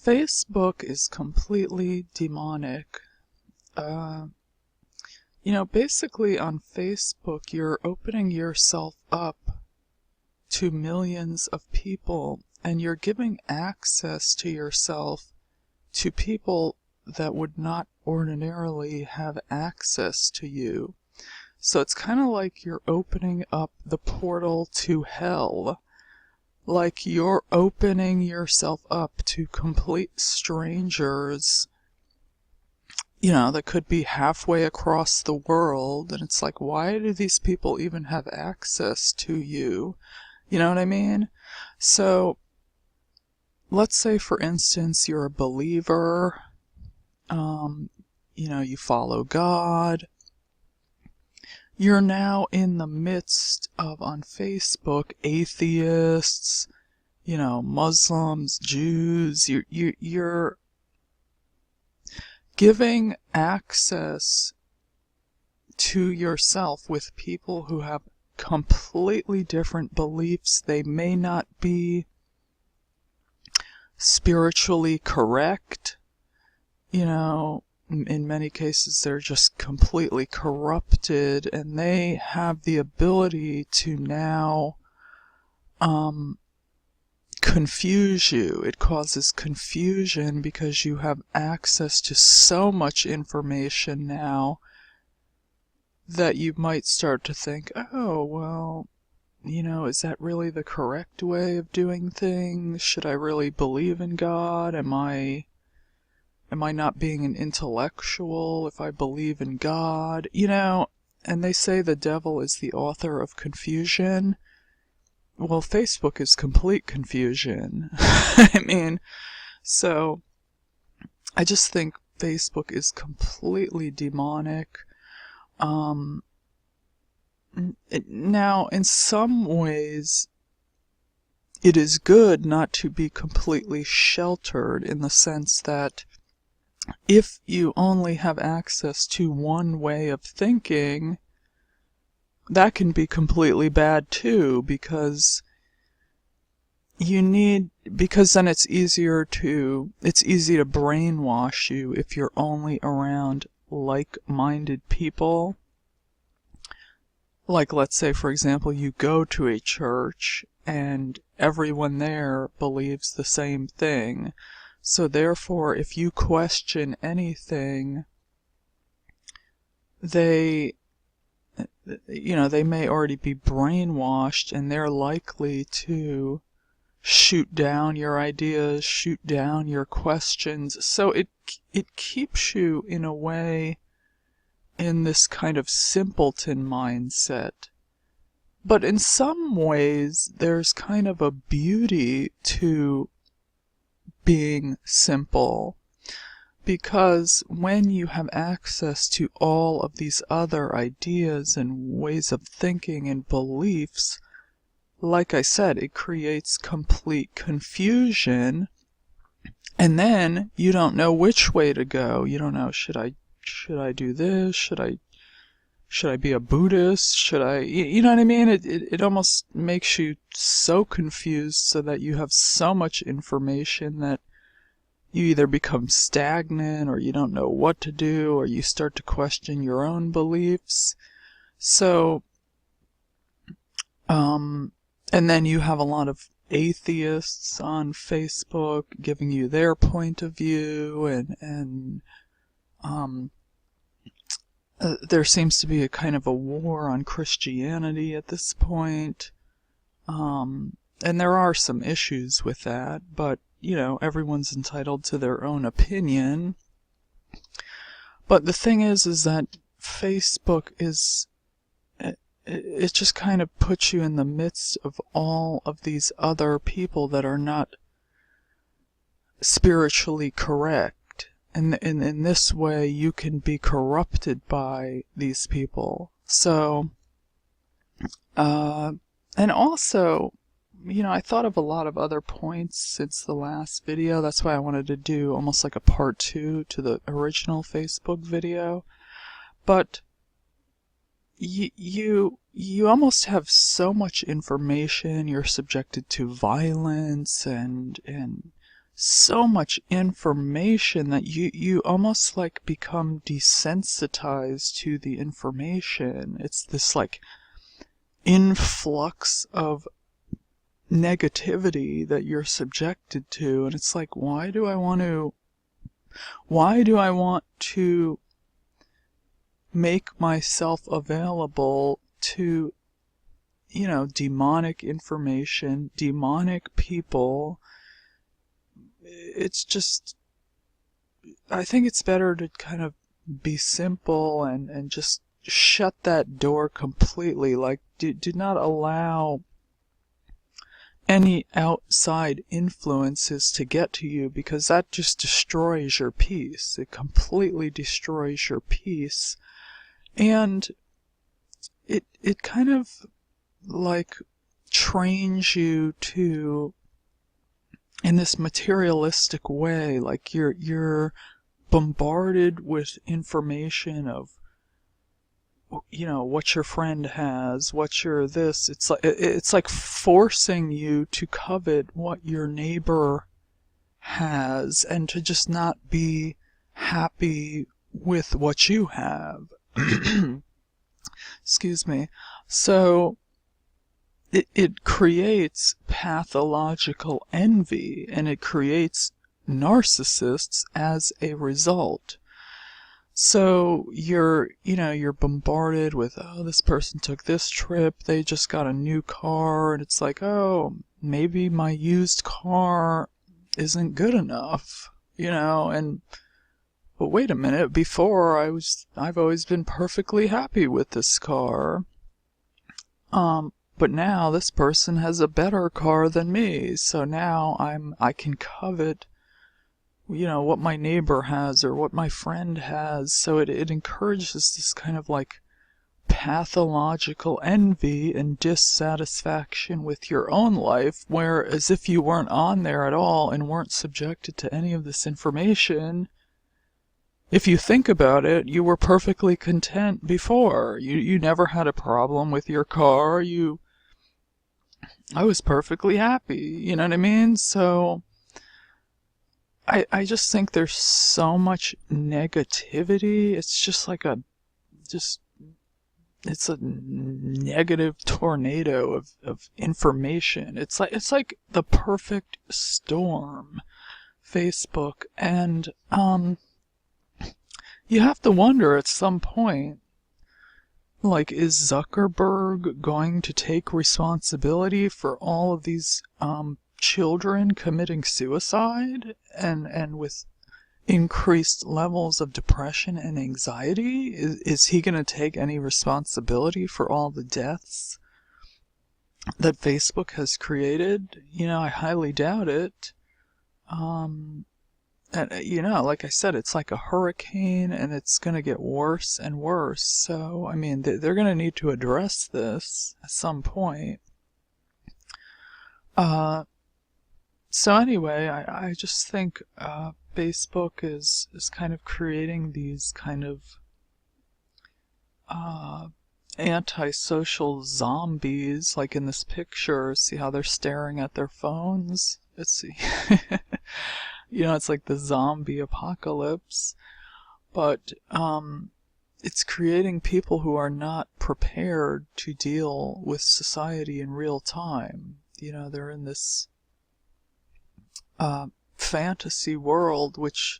Facebook is completely demonic. Basically on Facebook, you're opening yourself up to millions of people, and you're giving access to yourself to people that would not ordinarily have access to you. So it's kind of like you're opening up the portal to hell. Like you're opening yourself up to complete strangers, that could be halfway across the world. And it's like, why do these people even have access to you? You know what I mean? So let's say, for instance, you're a believer, you follow God. You're now in the midst of, on Facebook, atheists, Muslims, Jews. You're giving access to yourself with people who have completely different beliefs. They may not be spiritually correct. In many cases, they're just completely corrupted, and they have the ability to now confuse you. It causes confusion because you have access to so much information now that you might start to think, oh, well, is that really the correct way of doing things? Should I really believe in God? Am I not being an intellectual if I believe in God? And they say the devil is the author of confusion. Well, Facebook is complete confusion. So I just think Facebook is completely demonic. Now, in some ways, it is good not to be completely sheltered, in the sense that if you only have access to one way of thinking, that can be completely bad too, because then it's easy to brainwash you if you're only around like-minded people. Like, let's say, for example, you go to a church and everyone there believes the same thing. So therefore, if you question anything, they may already be brainwashed, and they're likely to shoot down your ideas, shoot down your questions. So it keeps you, in a way, in this kind of simpleton mindset. But in some ways, there's kind of a beauty to being simple, because when you have access to all of these other ideas and ways of thinking and beliefs, like I said, it creates complete confusion, and then you don't know which way to go. You don't know, should I do this? Should I be a Buddhist? You know what I mean? It almost makes you so confused, so that you have so much information that you either become stagnant, or you don't know what to do, or you start to question your own beliefs. So, and then you have a lot of atheists on Facebook giving you their point of view, and there seems to be a kind of a war on Christianity at this point. And there are some issues with that, but, everyone's entitled to their own opinion. But the thing is that Facebook it just kind of puts you in the midst of all of these other people that are not spiritually correct. And in this way, you can be corrupted by these people. So, and also, I thought of a lot of other points since the last video. That's why I wanted to do almost like a part 2 to the original Facebook video. But you almost have so much information. You're subjected to violence and so much information that you almost like become desensitized to the information. It's this like influx of negativity that you're subjected to, and it's like, why do I want to make myself available to, demonic information, demonic people? It's just, I think it's better to kind of be simple and just shut that door completely. Like, do not allow any outside influences to get to you, because that just destroys your peace. It completely destroys your peace. And it kind of like trains you to, in this materialistic way, like you're bombarded with information of, what your friend has, what your this. It's like forcing you to covet what your neighbor has and to just not be happy with what you have. Excuse me. So it creates pathological envy, and it creates narcissists as a result. So you're bombarded with, oh, this person took this trip, they just got a new car, and it's like, oh, maybe my used car isn't good enough, but wait a minute, before I've always been perfectly happy with this car. But now this person has a better car than me, so now I can covet what my neighbor has or what my friend has. So it encourages this kind of like pathological envy and dissatisfaction with your own life, where as if you weren't on there at all and weren't subjected to any of this information, if you think about it, you were perfectly content before. You never had a problem with your car. I was perfectly happy, you know what I mean? So I just think there's so much negativity. It's just like it's a negative tornado of information. It's like the perfect storm, Facebook. And you have to wonder at some point, like, is Zuckerberg going to take responsibility for all of these children committing suicide and with increased levels of depression and anxiety? Is he going to take any responsibility for all the deaths that Facebook has created? I highly doubt it. And, like I said, it's like a hurricane, and it's going to get worse and worse. So, I mean, they're going to need to address this at some point. So anyway, I just think Facebook is kind of creating these kind of antisocial zombies, like in this picture. See how they're staring at their phones? It's it's like the zombie apocalypse. But it's creating people who are not prepared to deal with society in real time. They're in this fantasy world, which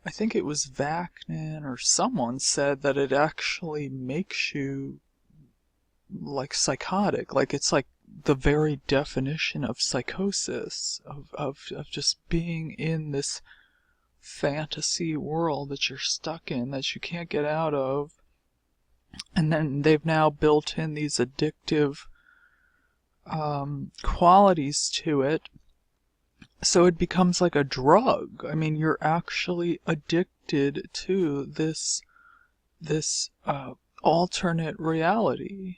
I think it was Vaknin or someone said that it actually makes you like psychotic. Like, it's like the very definition of psychosis, of just being in this fantasy world that you're stuck in, that you can't get out of. And then they've now built in these addictive qualities to it. So it becomes like a drug. I mean, you're actually addicted to this alternate reality,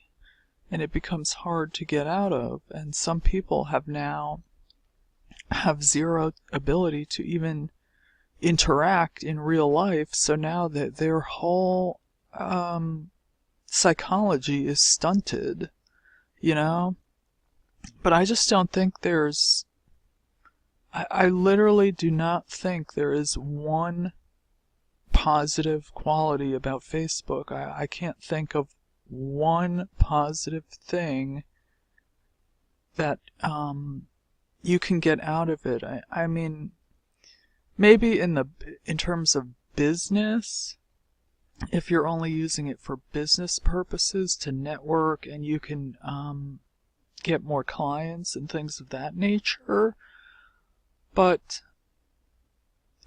and it becomes hard to get out of. And some people have zero ability to even interact in real life. So now that their whole psychology is stunted, But I just don't think there's I literally do not think there is one positive quality about Facebook. I can't think of one positive thing that you can get out of it. I mean, maybe in terms of business, if you're only using it for business purposes to network and you can get more clients and things of that nature, but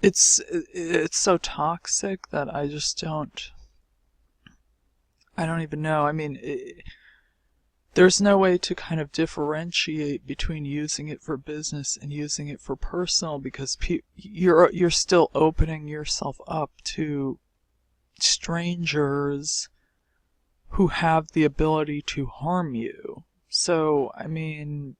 it's so toxic that I don't even know. I mean, there's no way to kind of differentiate between using it for business and using it for personal, because you're still opening yourself up to strangers who have the ability to harm you. So, I mean,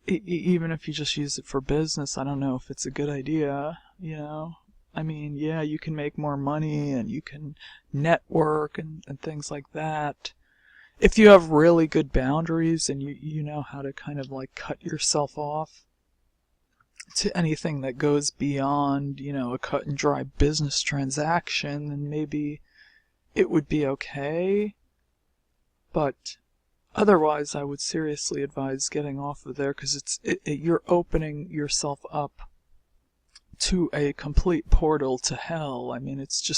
even if you just use it for business, I don't know if it's a good idea, you know? I mean, yeah, you can make more money and you can network and things like that. If you have really good boundaries and you know how to kind of like cut yourself off to anything that goes beyond, a cut and dry business transaction, then maybe it would be okay. But otherwise, I would seriously advise getting off of there, because you're opening yourself up to a complete portal to hell. I mean, it's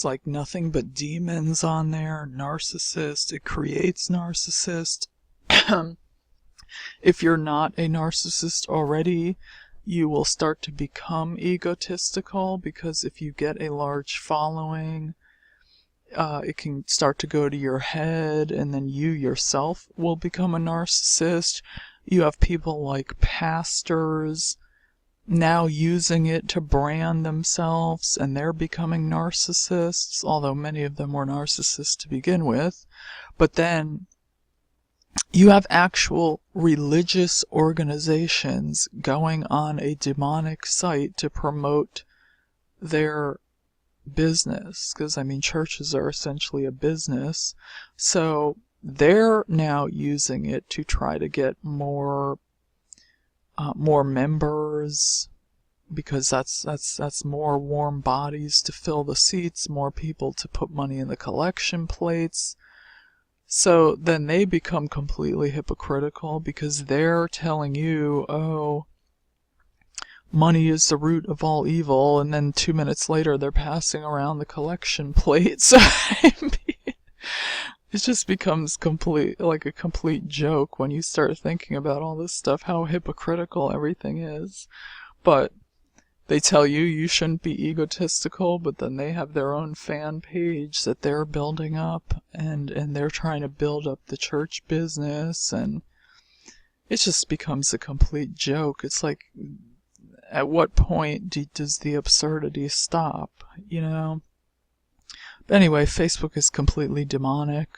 like nothing but demons on there, narcissist. It creates narcissist. If you're not a narcissist already, you will start to become egotistical, because if you get a large following, it can start to go to your head, and then you yourself will become a narcissist. You have people like pastors now using it to brand themselves, and they're becoming narcissists, although many of them were narcissists to begin with. But then you have actual religious organizations going on a demonic site to promote their business, because I mean, churches are essentially a business. So they're now using it to try to get more members, because that's more warm bodies to fill the seats, more people to put money in the collection plates. So then they become completely hypocritical, because they're telling you, oh, money is the root of all evil, and then 2 minutes later they're passing around the collection plates. I mean, it just becomes like a complete joke when you start thinking about all this stuff, how hypocritical everything is. But they tell you shouldn't be egotistical, but then they have their own fan page that they're building up, and they're trying to build up the church business, and it just becomes a complete joke. It's like, at what point does the absurdity stop, But anyway, Facebook is completely demonic.